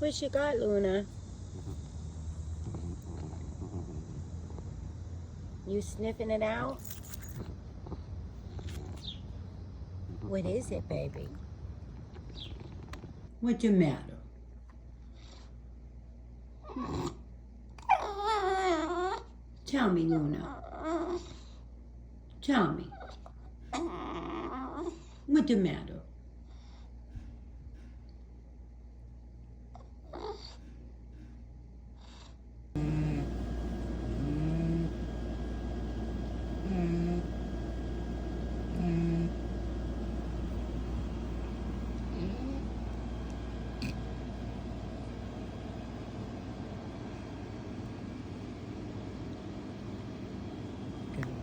What you got, Luna? You sniffing it out? What is it, baby? What's the matter? Tell me, Luna. Tell me. What's the matter?